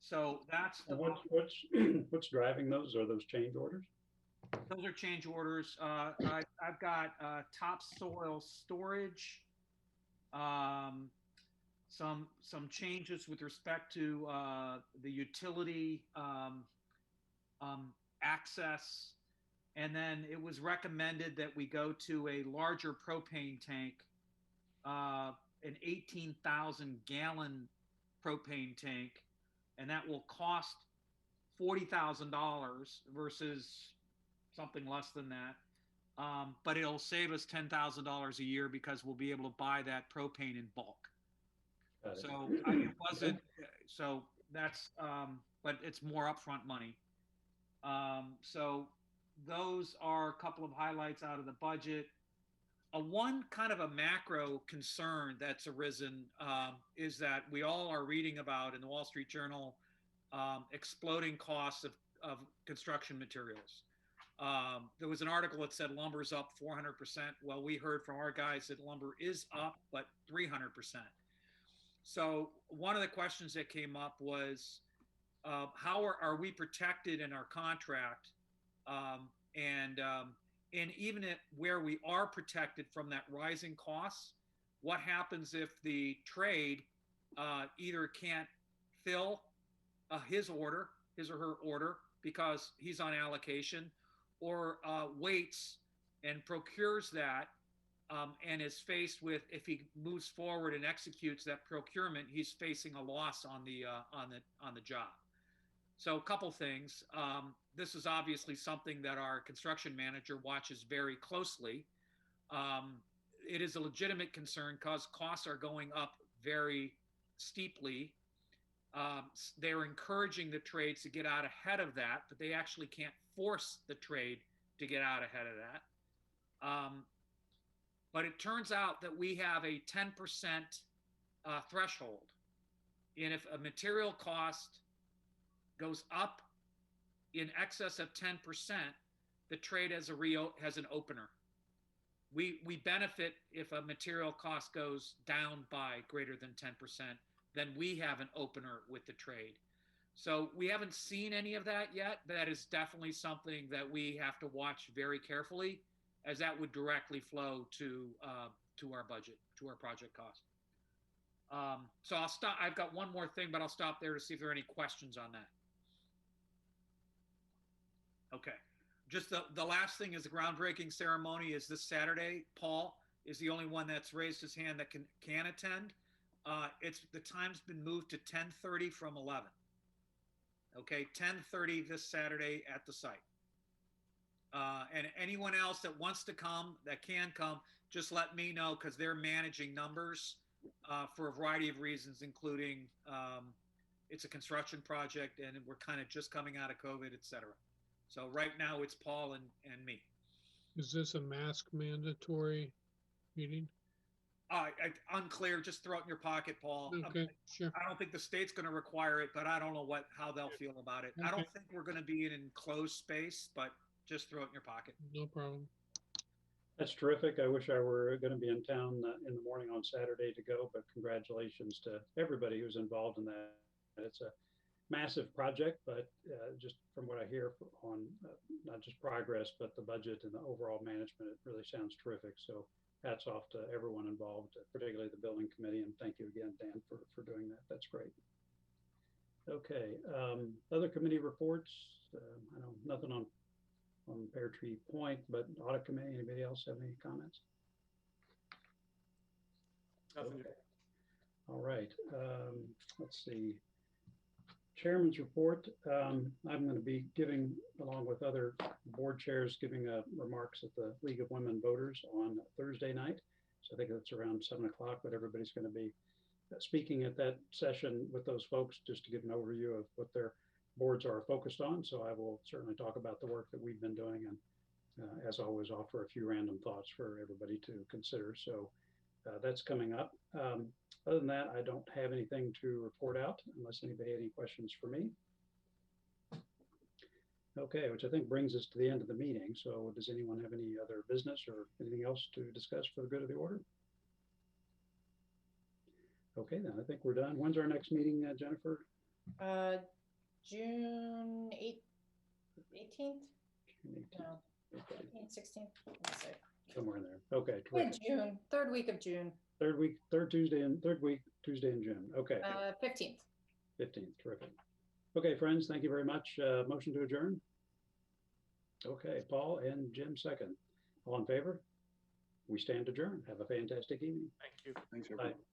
So that's the what's driving those? Are those change orders? Those are change orders. I've got topsoil storage, some changes with respect to the utility access, and then it was recommended that we go to a larger propane tank, an 18,000 gallon propane tank, and that will cost $40,000 versus something less than that. But it'll save us $10,000 a year because we'll be able to buy that propane in bulk. So it wasn't, so that's, but it's more upfront money. So those are a couple of highlights out of the budget. One kind of a macro concern that's arisen is that we all are reading about in the Wall Street Journal exploding costs of construction materials. There was an article that said lumber's up 400%. Well, we heard from our guys that lumber is up, but 300%. So one of the questions that came up was, how are we protected in our contract? And even where we are protected from that rising costs, what happens if the trade either can't fill his or her order because he's on allocation, or waits and procures that and is faced with, if he moves forward and executes that procurement, he's facing a loss on the job. So a couple things. This is obviously something that our construction manager watches very closely. It is a legitimate concern because costs are going up very steeply. They're encouraging the trades to get out ahead of that, but they actually can't force the trade to get out ahead of that. But it turns out that we have a 10% threshold. And if a material cost goes up in excess of 10%, the trade has an opener. We benefit if a material cost goes down by greater than 10%, then we have an opener with the trade. So we haven't seen any of that yet, but that is definitely something that we have to watch very carefully, as that would directly flow to our budget, to our project cost. So I'll stop. I've got one more thing, but I'll stop there to see if there are any questions on that. Okay. Just the last thing is the groundbreaking ceremony is this Saturday. Paul is the only one that's raised his hand that can attend. The time's been moved to 10:30 from 11. Okay, 10:30 this Saturday at the site. And anyone else that wants to come, that can come, just let me know, because they're managing numbers for a variety of reasons, including it's a construction project and we're kind of just coming out of COVID, et cetera. So right now it's Paul and me. Is this a mask mandatory meeting? Unclear. Just throw it in your pocket, Paul. Okay, sure. I don't think the state's going to require it, but I don't know how they'll feel about it. Okay. I don't think we're going to be in enclosed space, but just throw it in your pocket. No problem. That's terrific. I wish I were going to be in town in the morning on Saturday to go, but congratulations to everybody who's involved in that. It's a massive project, but just from what I hear on not just progress, but the budget and the overall management, it really sounds terrific. So hats off to everyone involved, particularly the building committee. And thank you again, Dan, for doing that. That's great. Okay, other committee reports. I know nothing on Pear Tree Point, but audit committee, anybody else have any comments? Nothing. Okay. All right, let's see. Chairman's report. I'm going to be giving, along with other board chairs, giving remarks at the League of Women Voters on Thursday night. So I think it's around 7 o'clock, but everybody's going to be speaking at that session with those folks just to give an overview of what their boards are focused on. So I will certainly talk about the work that we've been doing, and as always, offer a few random thoughts for everybody to consider. So that's coming up. Other than that, I don't have anything to report out unless anybody had any questions for me. Okay, which I think brings us to the end of the meeting. So does anyone have any other business or anything else to discuss for the good of the order? Okay, then I think we're done. When's our next meeting, Jennifer? June 18th? June 18th. No, Okay, 15th, 16th. Let me see. somewhere in there. Okay, Mid terrific. June, third week of June. Third week, Tuesday in June. Okay, 15th. 15th, terrific. Okay, friends, thank you very much. Motion to adjourn? Okay, Paul and Jim second. All in favor? We stand adjourned. Have a fantastic evening. Thank you. Thanks, everybody. Bye.